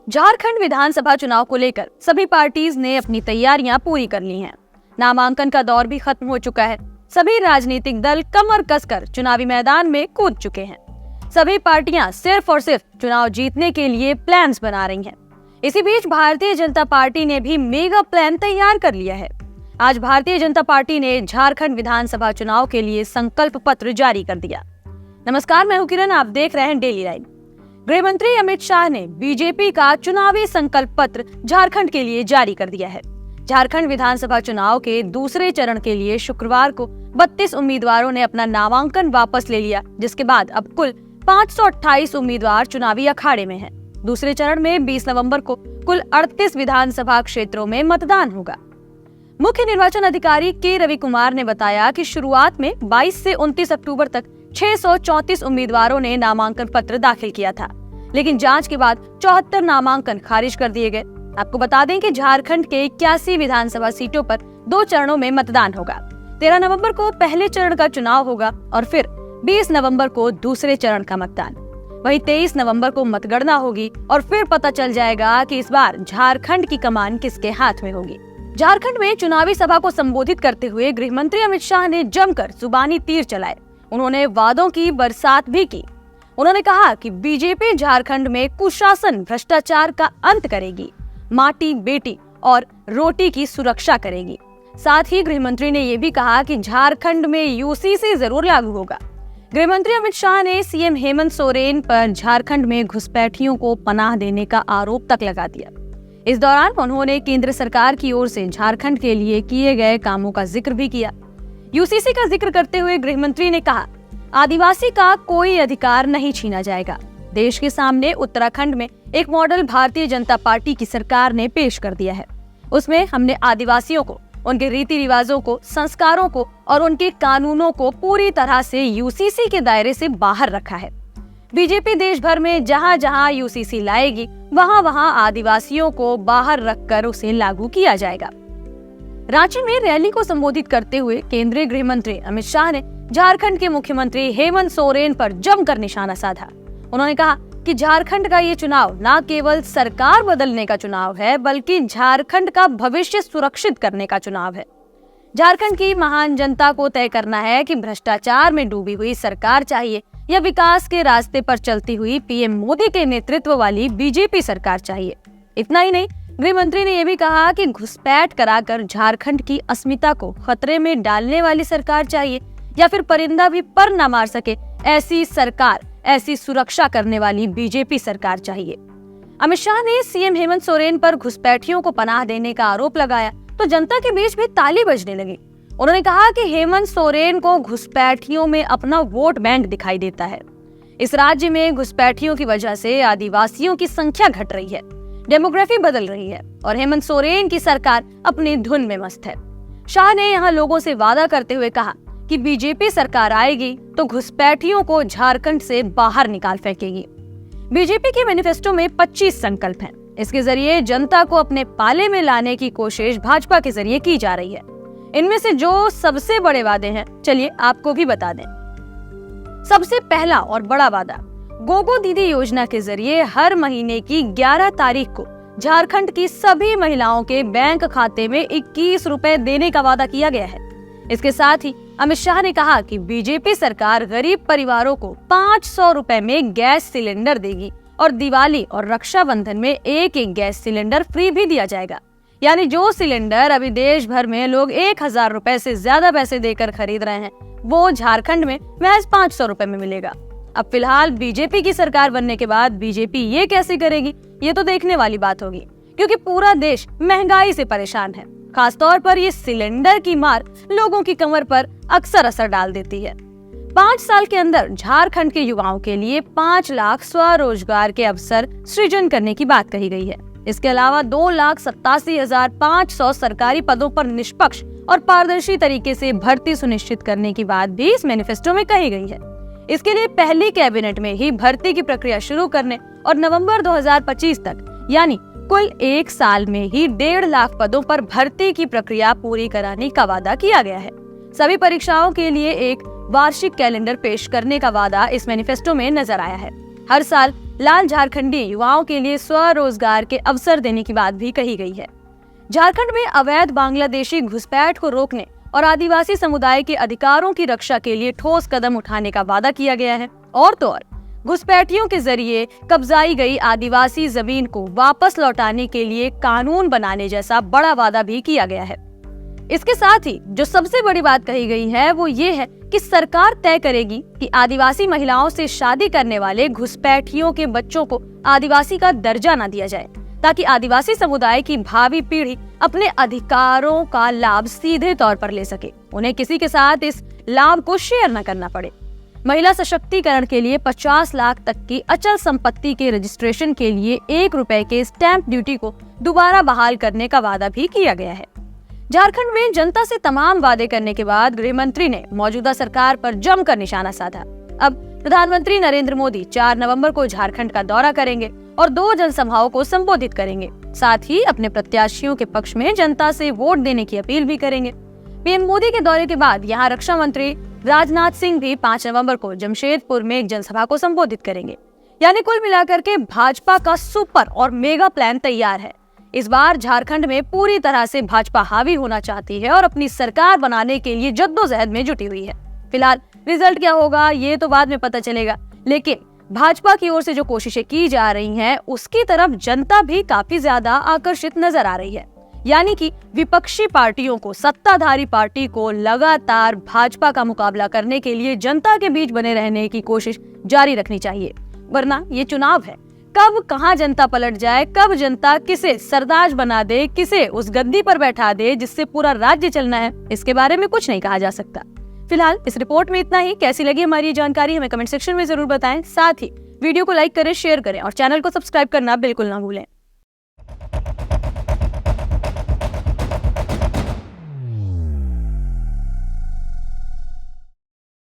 झारखंड विधानसभा चुनाव को लेकर सभी पार्टीज ने अपनी तैयारियां पूरी कर ली हैं। नामांकन का दौर भी खत्म हो चुका है। सभी राजनीतिक दल कमर कसकर चुनावी मैदान में कूद चुके हैं। सभी पार्टियां सिर्फ और सिर्फ चुनाव जीतने के लिए प्लान्स बना रही हैं। इसी बीच भारतीय जनता पार्टी ने भी मेगा प्लान तैयार कर लिया है। आज भारतीय जनता पार्टी ने झारखंड विधानसभा चुनाव के लिए संकल्प पत्र जारी कर दिया। नमस्कार, मैं हूं किरण, आप देख रहे हैं डेली लाइव। गृह मंत्री अमित शाह ने बीजेपी का चुनावी संकल्प पत्र झारखंड के लिए जारी कर दिया है। झारखंड विधानसभा चुनाव के दूसरे चरण के लिए शुक्रवार को 32 उम्मीदवारों ने अपना नामांकन वापस ले लिया, जिसके बाद अब कुल 528 उम्मीदवार चुनावी अखाड़े में हैं। दूसरे चरण में 20 नवंबर को कुल 38 विधानसभा क्षेत्रों में मतदान होगा। मुख्य निर्वाचन अधिकारी के रवि कुमार ने बताया कि शुरुआत में 22 से 29 अक्टूबर तक 634 उम्मीदवारों ने नामांकन पत्र दाखिल किया था, लेकिन जांच के बाद 74 नामांकन खारिज कर दिए गए। आपको बता दें कि झारखंड के 81 विधानसभा सीटों पर 2 चरणों में मतदान होगा। 13 नवंबर को पहले चरण का चुनाव होगा और फिर 20 नवंबर को दूसरे चरण का मतदान। वहीं 23 नवंबर को मतगणना होगी और फिर पता चल जाएगा कि इस बार झारखंड की कमान किसके हाथ में होगी। झारखंड में चुनावी सभा को संबोधित करते हुए गृह मंत्री अमित शाह ने जमकर जुबानी तीर चलाए। उन्होंने वादों की बरसात भी की। उन्होंने कहा कि बीजेपी झारखंड में कुशासन, भ्रष्टाचार का अंत करेगी, माटी, बेटी और रोटी की सुरक्षा करेगी। साथ ही गृह मंत्री ने ये भी कहा कि झारखंड में यूसीसी जरूर लागू होगा। गृह मंत्री अमित शाह ने सीएम हेमंत सोरेन पर झारखंड में घुसपैठियों को पनाह देने का आरोप तक लगा दिया। इस दौरान उन्होंने केंद्र सरकार की ओर से झारखंड के लिए किए गए कामों का जिक्र भी किया। यूसीसी का जिक्र करते हुए गृह मंत्री ने कहा, आदिवासी का कोई अधिकार नहीं छीना जाएगा। देश के सामने उत्तराखंड में एक मॉडल भारतीय जनता पार्टी की सरकार ने पेश कर दिया है। उसमें हमने आदिवासियों को, उनके रीति रिवाजों को, संस्कारों को और उनके कानूनों को पूरी तरह से यूसीसी के दायरे से बाहर रखा है। बीजेपी देश भर में जहां जहां यूसीसी लाएगी, वहां वहां आदिवासियों को बाहर रखकर उसे लागू किया जाएगा। रांची में रैली को संबोधित करते हुए केंद्रीय गृह मंत्री अमित शाह ने झारखंड के मुख्यमंत्री हेमंत सोरेन पर जमकर निशाना साधा। उन्होंने कहा कि झारखंड का ये चुनाव न केवल सरकार बदलने का चुनाव है, बल्कि झारखंड का भविष्य सुरक्षित करने का चुनाव है। झारखंड की महान जनता को तय करना है कि भ्रष्टाचार में डूबी हुई सरकार चाहिए या विकास के रास्ते पर चलती हुई पीएम मोदी के नेतृत्व वाली बीजेपी सरकार चाहिए। इतना ही नहीं, गृह मंत्री ने यह भी कहा कि घुसपैठ कराकर झारखंड की अस्मिता को खतरे में डालने वाली सरकार चाहिए या फिर परिंदा भी पर न मार सके ऐसी सरकार, ऐसी सुरक्षा करने वाली बीजेपी सरकार चाहिए। अमित शाह ने सीएम हेमंत सोरेन पर घुसपैठियों को पनाह देने का आरोप लगाया तो जनता के बीच भी ताली बजने लगी। उन्होंने कहा कि हेमंत सोरेन को घुसपैठियों में अपना वोट बैंक दिखाई देता है। इस राज्य में घुसपैठियों की वजह से आदिवासियों की संख्या घट रही है, डेमोग्राफी बदल रही है और हेमंत सोरेन की सरकार अपनी धुन में मस्त है। शाह ने यहाँ लोगों से वादा करते हुए कहा कि बीजेपी सरकार आएगी तो घुसपैठियों को झारखंड से बाहर निकाल फेंकेगी। बीजेपी के मैनिफेस्टो में 25 संकल्प हैं। इसके जरिए जनता को अपने पाले में लाने की कोशिश भाजपा के जरिए की जा रही है। इनमें से जो सबसे बड़े वादे हैं, चलिए आपको भी बता दें। सबसे पहला और बड़ा वादा, गोगो दीदी योजना के जरिए हर महीने की 11 तारीख को झारखंड की सभी महिलाओं के बैंक खाते में 21 रुपए देने का वादा किया गया है। इसके साथ ही अमित शाह ने कहा कि बीजेपी सरकार गरीब परिवारों को 500 रुपए में गैस सिलेंडर देगी और दिवाली और रक्षाबंधन में एक गैस सिलेंडर फ्री भी दिया जाएगा। यानी जो सिलेंडर अभी देश भर में लोग 1000 रुपए से ज्यादा पैसे देकर खरीद रहे हैं, वो झारखंड में महज 500 रुपए में मिलेगा। अब फिलहाल बीजेपी की सरकार बनने के बाद बीजेपी ये कैसे करेगी, ये तो देखने वाली बात होगी, क्योंकि पूरा देश महंगाई से परेशान है। खासतौर पर ये सिलेंडर की मार लोगों की कमर पर अक्सर असर डाल देती है। 5 साल के अंदर झारखंड के युवाओं के लिए 5 लाख स्वरोजगार के अवसर सृजन करने की बात कही गई है। इसके अलावा 2,87,500 सरकारी पदों पर निष्पक्ष और पारदर्शी तरीके से भर्ती सुनिश्चित करने की बात भी इस मैनिफेस्टो में कही गई है। इसके लिए पहली कैबिनेट में ही भर्ती की प्रक्रिया शुरू करने और नवंबर 2025 तक, यानी कुल 1 साल में ही 1.5 लाख पदों पर भर्ती की प्रक्रिया पूरी कराने का वादा किया गया है। सभी परीक्षाओं के लिए एक वार्षिक कैलेंडर पेश करने का वादा इस मैनिफेस्टो में नजर आया है। हर साल लाल झारखंडी युवाओं के लिए स्वरोजगार के अवसर देने की बात भी कही गई है। झारखंड में अवैध बांग्लादेशी घुसपैठ को रोकने और आदिवासी समुदाय के अधिकारों की रक्षा के लिए ठोस कदम उठाने का वादा किया गया है। और तो और घुसपैठियों के जरिए कब्जाई गई आदिवासी जमीन को वापस लौटाने के लिए कानून बनाने जैसा बड़ा वादा भी किया गया है। इसके साथ ही जो सबसे बड़ी बात कही गई है वो ये है कि सरकार तय करेगी कि आदिवासी महिलाओं से शादी करने वाले घुसपैठियों के बच्चों को आदिवासी का दर्जा न दिया जाए, ताकि आदिवासी समुदाय की भावी पीढ़ी अपने अधिकारों का लाभ सीधे तौर पर ले सके, उन्हें किसी के साथ इस लाभ को शेयर न करना पड़े। महिला सशक्तिकरण के लिए 50 लाख तक की अचल संपत्ति के रजिस्ट्रेशन के लिए 1 रुपए के स्टैंप ड्यूटी को दोबारा बहाल करने का वादा भी किया गया है। झारखंड में जनता से तमाम वादे करने के बाद गृह मंत्री ने मौजूदा सरकार पर जमकर निशाना साधा। अब प्रधानमंत्री नरेंद्र मोदी 4 नवंबर को झारखंड का दौरा करेंगे और 2 जनसभाओं को संबोधित करेंगे। साथ ही अपने प्रत्याशियों के पक्ष में जनता से वोट देने की अपील भी करेंगे। पीएम मोदी के दौरे के बाद यहाँ रक्षा मंत्री राजनाथ सिंह भी 5 नवंबर को जमशेदपुर में एक जनसभा को संबोधित करेंगे। यानी कुल मिलाकर के भाजपा का सुपर और मेगा प्लान तैयार है। इस बार झारखंड में पूरी तरह से भाजपा हावी होना चाहती है और अपनी सरकार बनाने के लिए जद्दोजहद में जुटी हुई है। फिलहाल रिजल्ट क्या होगा ये तो बाद में पता चलेगा, लेकिन भाजपा की ओर से जो कोशिशें की जा रही हैं उसकी तरफ जनता भी काफी ज्यादा आकर्षित नजर आ रही है। यानी कि विपक्षी पार्टियों को, सत्ताधारी पार्टी को लगातार भाजपा का मुकाबला करने के लिए जनता के बीच बने रहने की कोशिश जारी रखनी चाहिए, वरना ये चुनाव है। कब कहां जनता पलट जाए, कब जनता किसे सरताज बना दे, किसे उस गद्दी पर बैठा दे जिससे पूरा राज्य चलना है, इसके बारे में कुछ नहीं कहा जा सकता। फिलहाल इस रिपोर्ट में इतना ही। कैसी लगी हमारी ये जानकारी हमें कमेंट सेक्शन में जरूर बताएं। साथ ही वीडियो को लाइक करें, शेयर करें और चैनल को सब्सक्राइब करना बिल्कुल ना भूलें।